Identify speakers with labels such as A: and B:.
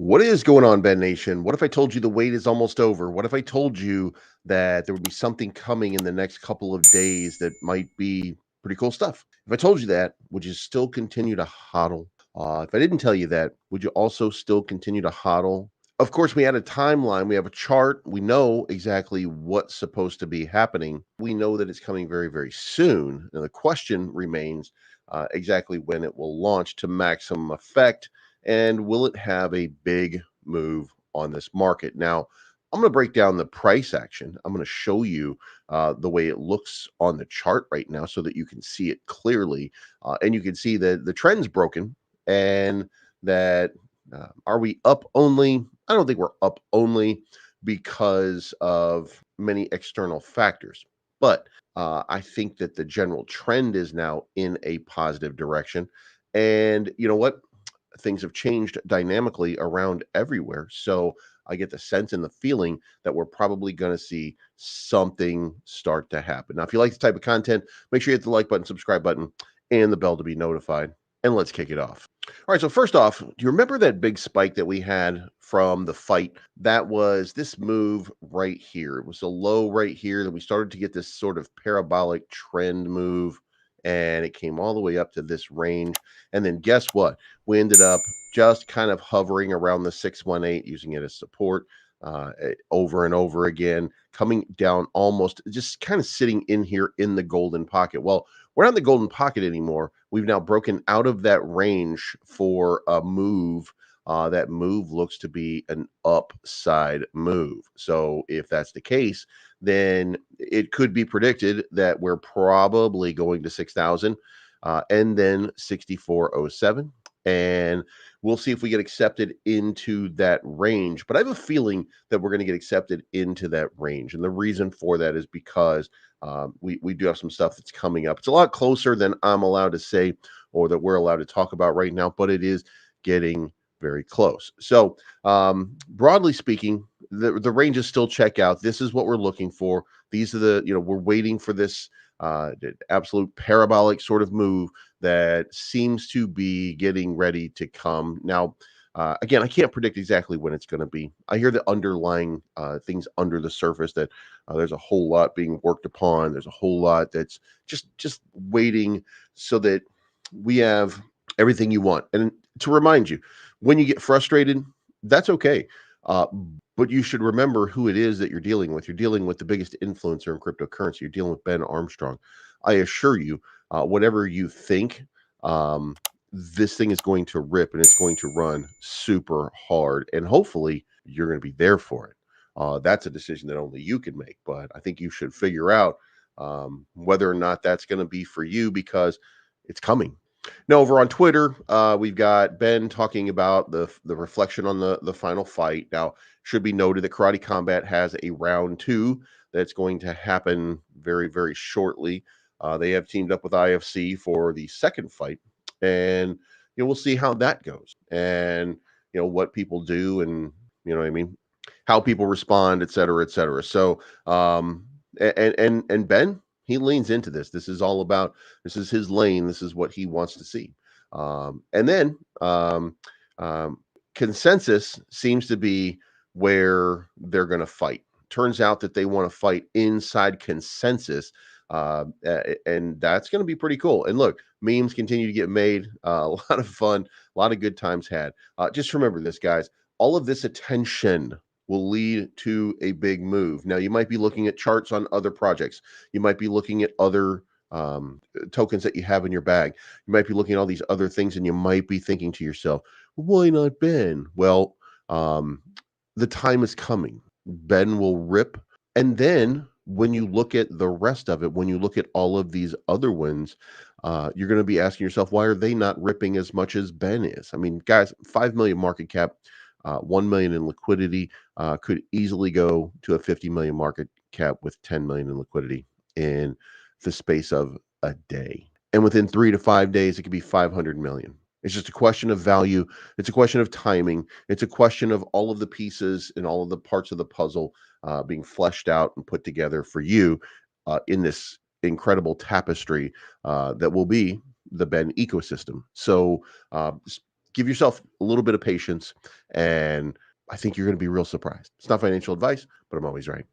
A: What is going on, Ben Nation? What if I told you the wait is almost over? What if I told you that there would be something coming in the next couple of days that might be pretty cool stuff? If I told you that, would you still continue to hodl? If I didn't tell you that, would you also still continue to hodl? Of course, we had a timeline, we have a chart, we know exactly what's supposed to be happening. We know that it's coming very, very soon. Now, the question remains exactly when it will launch to maximum effect, and will it have a big move on this market? Now, I'm going to break down the price action. I'm going to show you the way it looks on the chart right now so that you can see it clearly. And you can see that the trend's broken and that are we up only? I don't think we're up only because of many external factors. But I think that the general trend is now in a positive direction. And you know what? Things have changed dynamically around everywhere. So I get the sense and the feeling that we're probably going to see something start to happen. Now, if you like this type of content, make sure you hit the like button, subscribe button, and the bell to be notified. And let's kick it off. All right. So, first off, do you remember that big spike that we had from the fight? That was this move right here. It was a low right here that we started to get this sort of parabolic trend move. And it came all the way up to this range. And then guess what? We ended up just kind of hovering around the 618, using it as support over and over again, coming down almost just kind of sitting in here in the golden pocket. Well, we're not in the golden pocket anymore. We've now broken out of that range for a move. That move looks to be an upside move. So, if that's the case, then it could be predicted that we're probably going to 6,000 and then 6407. And we'll see if we get accepted into that range. But I have a feeling that we're going to get accepted into that range. And the reason for that is because we do have some stuff that's coming up. It's a lot closer than I'm allowed to say or that we're allowed to talk about right now, but it is getting very close. So, broadly speaking, the ranges still check out. This is what we're looking for. These are we're waiting for this absolute parabolic sort of move that seems to be getting ready to come. Now, again, I can't predict exactly when it's going to be. I hear the underlying things under the surface that there's a whole lot being worked upon. There's a whole lot that's just waiting so that we have everything you want. And to remind you, when you get frustrated, that's okay. Uh, but you should remember who it is that you're dealing with. You're dealing with the biggest influencer in cryptocurrency. You're dealing with Ben Armstrong. I assure you, whatever you think, this thing is going to rip and it's going to run super hard. And hopefully, you're going to be there for it. That's a decision that only you can make. But I think you should figure out whether or not that's going to be for you because it's coming. Now, over on Twitter, we've got Ben talking about the reflection on the final fight. Now, should be noted that Karate Combat has a round two that's going to happen very, very shortly. They have teamed up with IFC for the second fight, and we'll see how that goes, and what people do, and what I mean, how people respond, et cetera, et cetera. So, and Ben, he leans into this. This is all about. This is his lane. This is what he wants to see. And then um, consensus seems to be where they're going to fight. Turns out that they want to fight inside consensus. And that's going to be pretty cool. And look, memes continue to get made. A lot of fun, a lot of good times had. Just remember this, guys. All of this attention will lead to a big move. Now, you might be looking at charts on other projects. You might be looking at other tokens that you have in your bag. You might be looking at all these other things, and you might be thinking to yourself, why not Ben? Well, the time is coming. Ben will rip. And then when you look at the rest of it, when you look at all of these other ones, you're going to be asking yourself, why are they not ripping as much as Ben is? I mean, guys, 5 million market cap, 1 million in liquidity, could easily go to a 50 million market cap with 10 million in liquidity in the space of a day. And within 3 to 5 days, it could be 500 million. It's just a question of value. It's a question of timing. It's a question of all of the pieces and all of the parts of the puzzle being fleshed out and put together for you in this incredible tapestry that will be the Ben ecosystem. So Give yourself a little bit of patience, and I think you're going to be real surprised. It's not financial advice, but I'm always right.